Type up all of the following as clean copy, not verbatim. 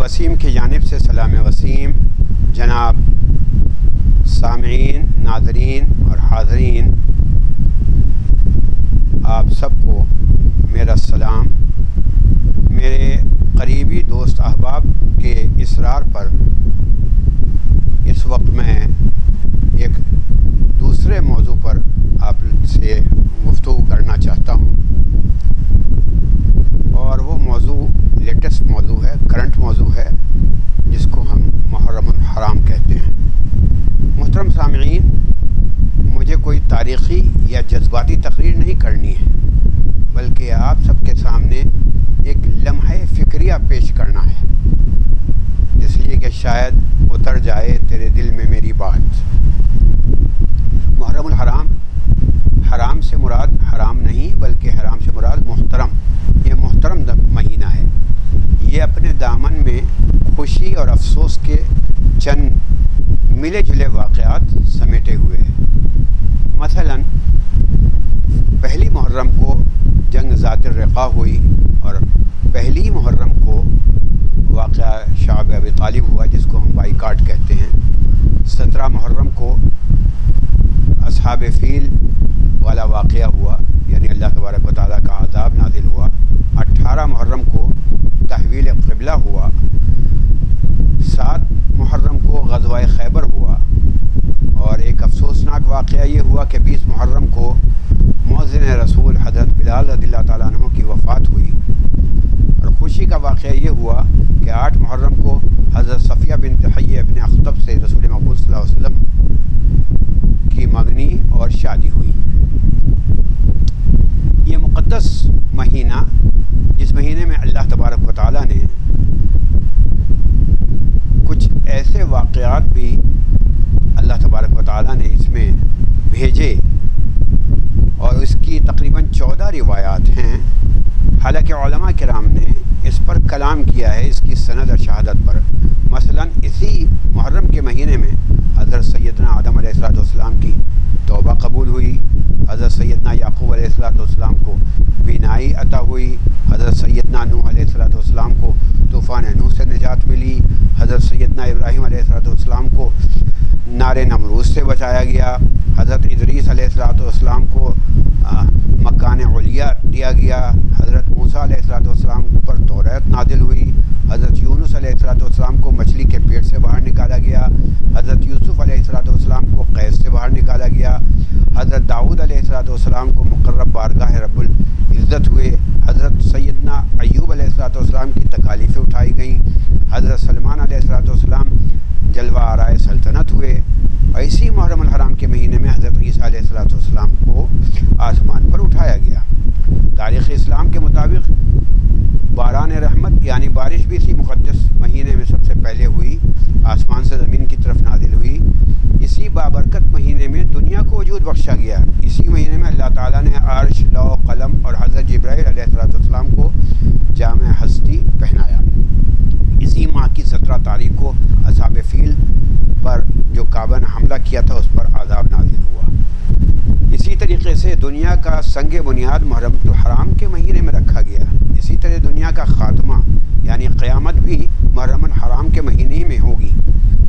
وسیم کی جانب سے سلام وسیم جناب سامعین، ناظرین اور حاضرین، آپ سب کو میرا سلام۔ میرے قریبی دوست احباب کے اصرار پر اس وقت میں ایک دوسرے موضوع پر آپ سے گفتگو کرنا چاہتا ہوں، اور وہ موضوع لیٹسٹ موضوع ہے، کرنٹ موضوع ہے، جس کو ہم محرم الحرام کہتے ہیں۔ محترم سامعین، مجھے کوئی تاریخی یا جذباتی تقریر نہیں کرنی ہے، بلکہ آپ سب کے سامنے ایک لمحہ فکریہ پیش کرنا ہے، اس لیے کہ شاید اتر جائے تیرے دل میں میری بات۔ محرم الحرام، حرام سے مراد حرام نہیں بلکہ حرام سے مراد محترم، یہ محترم مہینہ ہے۔ یہ اپنے دامن میں خوشی اور افسوس کے چند ملے جلے واقعات سمیٹے ہوئے ہے۔ مثلا پہلی محرم کو جنگ ذات الرقاع ہوئی، اور پہلی محرم کو واقعہ شعب ابی طالب ہوا، جس کو ہم بائیکاٹ کہتے ہیں۔ 17 محرم کو اصحاب فیل والا واقعہ ہوا، یعنی اللہ تبارک و تعالیٰ کا عذاب نازل ہوا۔ 18 محرم کو تحویل قبلہ ہوا۔ 7 محرم کو غزوہ خیبر ہوا، اور ایک افسوسناک واقعہ یہ ہوا کہ 20 محرم کو مؤذن رسول حضرت بلال رضی اللہ تعالیٰ عنہ کی وفات ہوئی۔ اور خوشی کا واقعہ یہ ہوا کہ 8 محرم کو حضرت صفیہ بنت حیہ ابن اخطب سے رسول مقبول صلی اللہ علیہ وسلم کی منگنی اور شادی ہوئی۔ یہ مقدس مہینہ، جس مہینے میں اللہ تبارک و تعالیٰ نے کچھ ایسے واقعات بھی اللہ تبارک و تعالیٰ نے اس میں بھیجے، اور اس کی تقریباً 14 روایات ہیں۔ حالانکہ علماء کرام نے اس پر کلام کیا ہے، اس کی سند اور شہادت پر۔ مثلاً اسی محرم کے مہینے میں حضرت سیدنا آدم علیہ السلام کی توبہ قبول ہوئی، حضرت سیدنا یعقوب علیہ السلام کو بینائی عطا ہوئی، حضرت سیدنا نوح علیہ السلام کو طوفان نوح سے نجات ملی، حضرت سیدنا ابراہیم علیہ السلام کو نار نمرود سے بچایا گیا، حضرت ادریس علیہ السلام کو مکان علیہ دیا گیا، حضرت موسیٰ علیہ السلام پر توریت نازل ہوئی، حضرت یونس علیہ السلام کو مچھلی کے پیٹ سے باہر نکالا گیا، حضرت یوسف علیہ السلام کو قید سے باہر نکالا گیا، حضرت داؤد علیہ السلام کو مقرب بارگاہ رب العزت ہوئے، حضرت سیدنا ایوب علیہ السلام کی تکالیفیں اٹھائی گئیں، حضرت سلمان علیہ السلام جلوہ آرائے سلطنت ہوئے۔ اور اسی محرم الحرام کے مہینے میں حضرت عیسیٰ علیہ السلام کو آسمان پر اٹھایا گیا۔ تاریخ اسلام کے مطابق باران رحمت یعنی بارش بھی اسی مقدس مہینے میں سب سے پہلے ہوئی، آسمان سے زمین کی طرف نازل ہوئی۔ اسی بابرکت مہینے میں دنیا کو وجود بخشا گیا۔ اسی مہینے میں اللہ تعالیٰ نے عرش، لوح، قلم اور حضرت جبرائیل علیہ السلام کو جامع ہستی پہنایا۔ اسی ماہ کی 17 تاریخ کو اصحاب فیل پر جو کعبہ نے حملہ کیا تھا، اس پر عذاب نازل ہوا۔ اسی طریقے سے دنیا کا سنگ بنیاد محرم الحرام کے مہینے میں رکھا گیا۔ اسی طرح دنیا کا خاتمہ یعنی قیامت بھی محرم الحرام کے مہینے میں ہوگی۔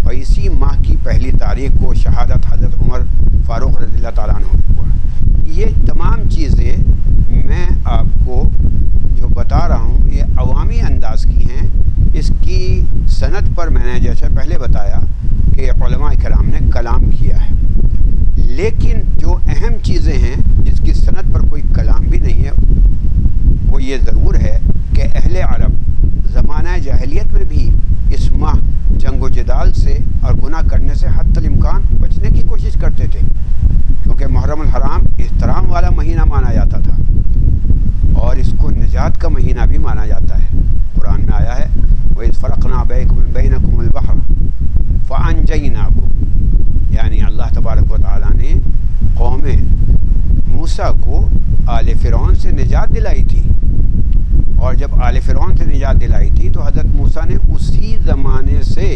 اور اسی ماہ کی پہلی تاریخ کو شہادت حضرت عمر فاروق رضی اللہ تعالیٰ عنہ کی ہوا۔ یہ تمام چیزیں میں آپ کو جو بتا رہا ہوں، یہ عوامی انداز کی ہیں۔ اس کی سند پر میں نے جیسے پہلے بتایا کہ علماء کرام نے کلام کیا ہے، لیکن جو اہم چیزیں ہیں جس کی سند پر کوئی کلام بھی نہیں ہے، وہ یہ ضرور ہے کہ اہل عرب زمانہ جاہلیت میں بھی اس ماہ جنگ و جدال سے اور گناہ کرنے سے حتی الامکان بچنے کی کوشش کرتے تھے، کیونکہ محرم الحرام احترام والا مہینہ مانا جاتا تھا، اور اس کو نجات کا مہینہ بھی مانا جاتا ہے۔ قرآن میں آیا ہے وَإِذْ فَرَقْنَا بَيْنَكُمُ الْبَحْرَ فَأَنْجَيْنَاكُمْ، یعنی اللہ تبارک و تعالیٰ نے قوم موسیٰ کو آل فرعون سے نجات دلائی تھی، اور جب آل فرعون سے نجات دلائی تھی تو حضرت موسیٰ نے اسی زمانے سے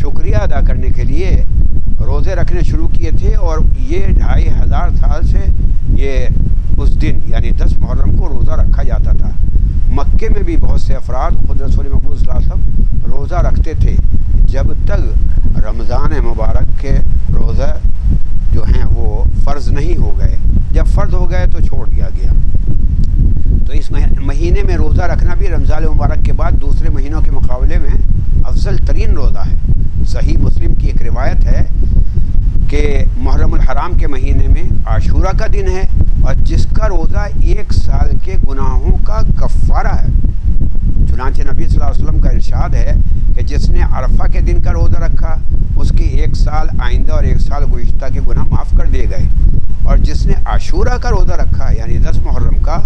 شکریہ ادا کرنے کے لیے روزے رکھنے شروع کیے تھے، اور یہ 2500 سال سے یہ اس دن یعنی 10 محرم کو روزہ رکھا جاتا تھا۔ مکہ مکے میں بھی بہت سے افراد خود رسول مقبول صلی اللہ علیہ وسلم روزہ رکھتے تھے جب تک رمضان مبارک کے روزہ جو ہیں وہ فرض نہیں ہو گئے. جب فرض ہو گئے تو چھوڑ دیا گیا. تو اس مہینے میں روزہ رکھنا بھی رمضان مبارک کے بعد دوسرے مہینوں کے مقابلے میں افضل ترین روزہ ہے. صحیح مسلم کی ایک روایت ہے کہ محرم الحرام کے مہینے میں عاشورہ کا دن ہے اور جس کا روزہ 1 سال کے گناہوں کا کفارہ ہے. چنانچہ نبی صلی اللہ علیہ وسلم کا ارشاد ہے کہ جس نے عرفہ کے دن کا روزہ رکھا اس کی 1 سال آئندہ اور 1 سال گزشتہ کے گناہ معاف کر دیے گئے، اور جس نے عاشورہ کا روزہ رکھا یعنی 10 محرم کا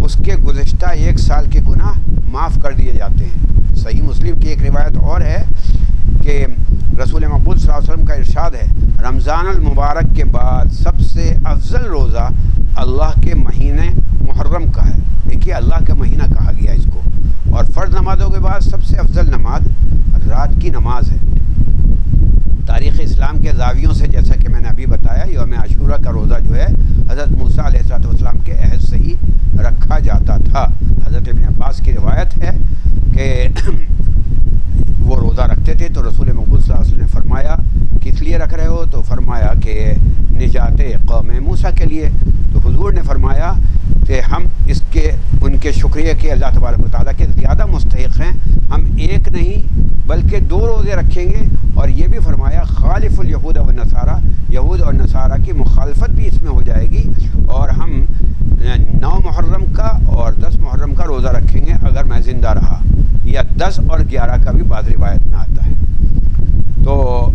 اس کے گزشتہ 1 سال کے گناہ معاف کر دیے جاتے ہیں. صحیح مسلم کی ایک روایت اور ہے کہ رسول مقبول صلی اللہ علیہ وسلم کا ارشاد ہے رمضان المبارک کے بعد سب سے افضل روزہ اللہ کے مہینے محرم کا ہے. دیکھیے اللہ کا مہینہ کہا گیا اس کو. اور فرض نمازوں کے بعد سب سے افضل نماز رات کی نماز ہے. تاریخ اسلام کے زاویوں سے جیسا کہ میں نے ابھی بتایا یوم عاشورہ کا روزہ جو ہے حضرت موسیٰ علیہ السلام کے عہد سے ہی رکھا جاتا تھا. حضرت ابن عباس کی روایت ہے کہ وہ روزہ رکھتے تھے تو رسول مقبول صلی اللہ علیہ وسلم نے فرمایا کس لیے رکھ رہے ہو؟ تو فرمایا کہ نجات قوم موسیٰ کے لیے. تو حضور نے فرمایا کہ ہم ان کے شکریہ کے اللہ تبارک و تعالیٰ کے زیادہ مستحق ہیں. ہم ایک نہیں بلکہ 2 روزے رکھیں گے. اور یہ بھی فرمایا خالف الیہود والنصارى، یہود اور نصارہ کی مخالفت بھی اس میں ہو جائے گی، اور ہم 9 محرم کا اور 10 محرم کا روزہ رکھیں گے اگر میں زندہ رہا، یا 10 اور 11 کا بھی بعض روایت میں آتا ہے. تو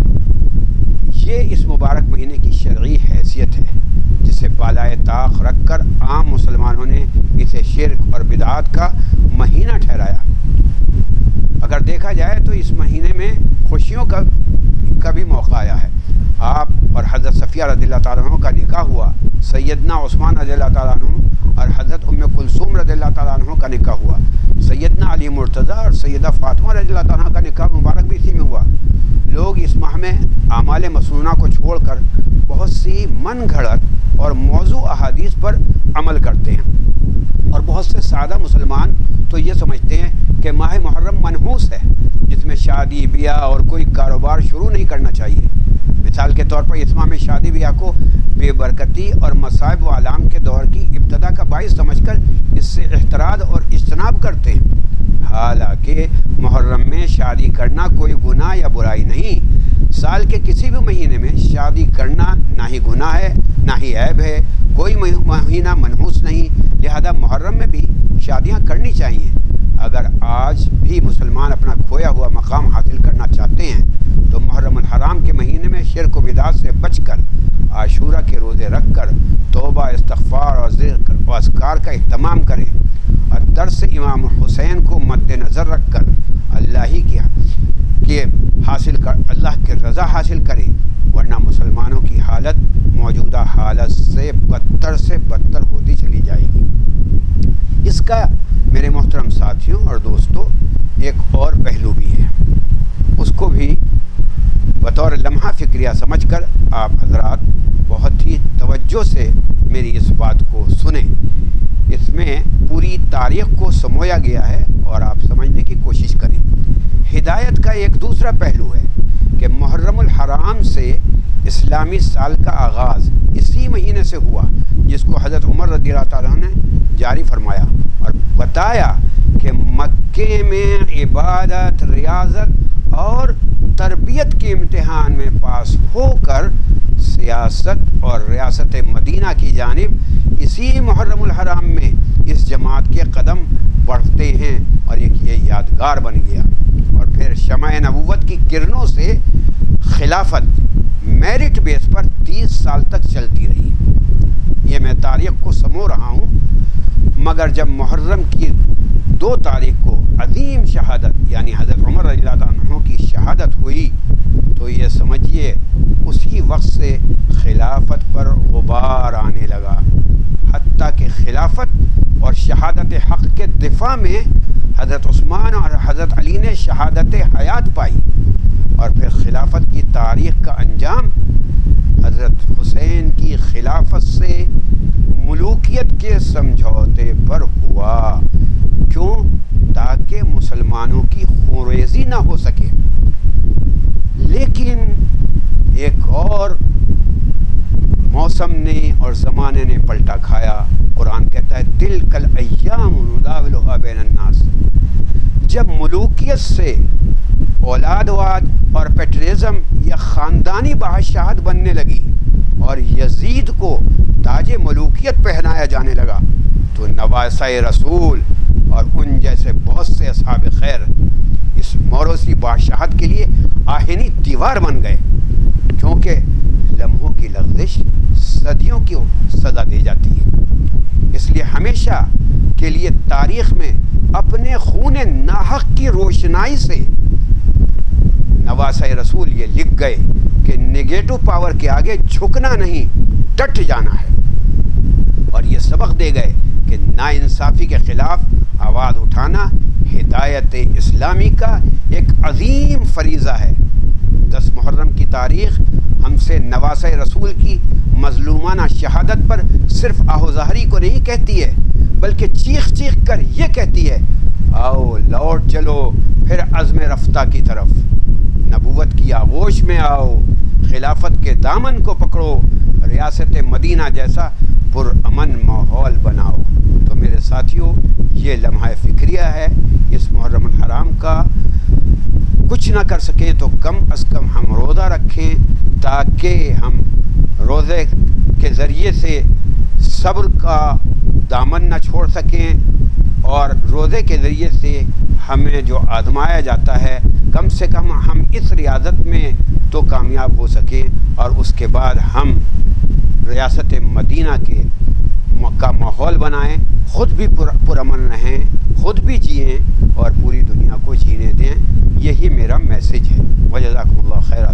یہ اس مبارک مہینے کی شرعی حیثیت ہے جسے بالائے طاق رکھ کر عام مسلمانوں نے اسے شرک اور بدعات کا مہینہ ٹھہرایا. اگر دیکھا جائے تو اس مہینے میں خوشیوں کا بھی موقع آیا ہے. آپ اور حضرت صفیہ رضی اللہ تعالیٰ عنہ کا نکاح ہوا، سیدنا عثمان رضی اللہ تعالیٰ عنہ اور حضرت ام کلثوم رضی اللہ تعالیٰ عنہ کا نکاح ہوا، سیدنا علی مرتضیٰ اور سیدہ فاطمہ رضی اللہ تعالیٰ عنہ کا نکاح مبارک بھی اسی میں ہوا. لوگ اس ماہ میں اعمال مسنونہ کو چھوڑ کر بہت سی من گھڑت اور موضوع احادیث پر عمل کرتے ہیں، اور بہت سے سادہ مسلمان تو یہ سمجھتے ہیں کہ ماہ محرم منحوس ہے جس میں شادی بیاہ اور کوئی کاروبار شروع نہیں کرنا چاہیے. مثال کے طور پر اس ماہ میں شادی بیاہ کو بے برکتی اور مصائب و آلام کے دور کی ابتدا کا باعث سمجھ کر اس سے احتراز اور اجتناب کرتے ہیں. حالانکہ محرم میں شادی کرنا کوئی گناہ یا برائی نہیں. سال کے کسی بھی مہینے میں شادی کرنا نہ ہی گناہ ہے نہ ہی عیب ہے. کوئی مہینہ منحوس نہیں، لہذا محرم میں بھی شادیاں کرنی چاہیے. اگر آج بھی مسلمان اپنا کھویا ہوا مقام حاصل کرنا چاہتے ہیں تو محرم الحرام کے مہینے میں شرک و بدعات سے بچ کر عاشورہ کے روزے رکھ کر توبہ، استغفار اور ذکر و اذکار کا اہتمام کریں، اور درس امام حسین کو مد نظر رکھ کر اللہ کی رضا حاصل کریں، ورنہ مسلمانوں کی حالت موجودہ حالت سے بدتر ہوتی چلی جائے گی. اس کا میرے محترم ساتھیوں اور دوستوں ایک اور پہلو بھی ہے، اس کو بھی بطور لمحہ فکریہ سمجھ کر آپ حضرات بہت ہی توجہ سے میری اس بات کو سنیں. اس میں پوری تاریخ کو سمویا گیا ہے اور آپ سمجھنے کی کوشش کریں. ہدایت کا ایک دوسرا پہلو ہے کہ محرم الحرام سے اسلامی سال کا آغاز اسی مہینے سے ہوا جس کو حضرت عمر رضی اللہ تعالیٰ نے جاری فرمایا اور بتایا کہ مکے میں عبادت، ریاضت اور تربیت کے امتحان میں پاس ہو کر سیاست اور ریاست مدینہ کی جانب اسی محرم الحرام میں اس جماعت کے قدم بڑھتے ہیں، اور یہ یادگار بن گیا. اور پھر شمع نبوت کی کرنوں سے خلافت میرٹ بیس پر 30 سال تک چلتی رہی. یہ میں تاریخ کو سمو رہا ہوں، مگر جب محرم کی 2 تاریخ کو عظیم شہادت یعنی حضرت عمر رضی اللہ عنہ کی شہادت ہوئی تو یہ سمجھیے اسی وقت سے خلافت پر غبار آنے لگا، حتیٰ کہ خلافت اور شہادت حق کے دفاع میں حضرت عثمان اور حضرت علی نے شہادت حیات پائی. اور پھر خلافت کی تاریخ کا انجام حضرت حسین کی خلافت سے ملوکیت کے سمجھوتے پر ہوا. کیوں؟ موسم نے اور زمانے نے پلٹا کھایا۔ قرآن کہتا ہے تلک الایام نداولها بین الناس، جب ملوکیت سے اولادواد اور پیٹرزم یا خاندانی بادشاہت بننے لگی اور یزید کو تاج ملوکیت پہنایا جانے لگا تو نواسۂ رسول اور ان جیسے بہت سے اصحاب خیر اس موروثی بادشاہت کے لیے آہنی دیوار بن گئے، کیونکہ لمحوں کی لغزش صدیوں کی سزا دے جاتی ہے۔ اس لیے ہمیشہ کے لیے تاریخ میں اپنے خون ناحق کی روشنائی سے نواسۂ رسول یہ لکھ گئے کہ نگیٹو پاور کے آگے جھکنا نہیں، ڈٹ جانا ہے، اور یہ سبق دے گئے کہ ناانصافی کے خلاف آواز اٹھانا ہدایت اسلامی کا ایک عظیم فریضہ ہے۔ 10 محرم کی تاریخ ہم سے نواسۂ رسول کی مظلومانہ شہادت پر صرف آہوزاری کو نہیں کہتی ہے، بلکہ چیخ چیخ کر یہ کہتی ہے آؤ لوٹ چلو پھر عزم رفتہ کی طرف، نبوت کی آغوش میں آؤ، خلافت کے دامن کو پکڑو، ریاست مدینہ جیسا پرامن ماحول بناؤ۔ تو میرے ساتھیوں، یہ لمحہ فکریہ ہے اس محرم الحرام کا۔ کچھ نہ کر سکیں تو کم از کم ہم روزہ رکھیں تاکہ ہم روزے کے ذریعے سے صبر کا دامن نہ چھوڑ سکیں، اور روزے کے ذریعے سے ہمیں جو آزمایا جاتا ہے کم سے کم ہم اس ریاضت میں تو کامیاب ہو سکیں، اور اس کے بعد ہم ریاست مدینہ کا ماحول بنائیں، خود بھی پرامن رہیں، خود بھی جئیں اور پوری دنیا کو جینے دیں۔ یہی میرا میسیج ہے۔ وجزاکم اللہ خیر۔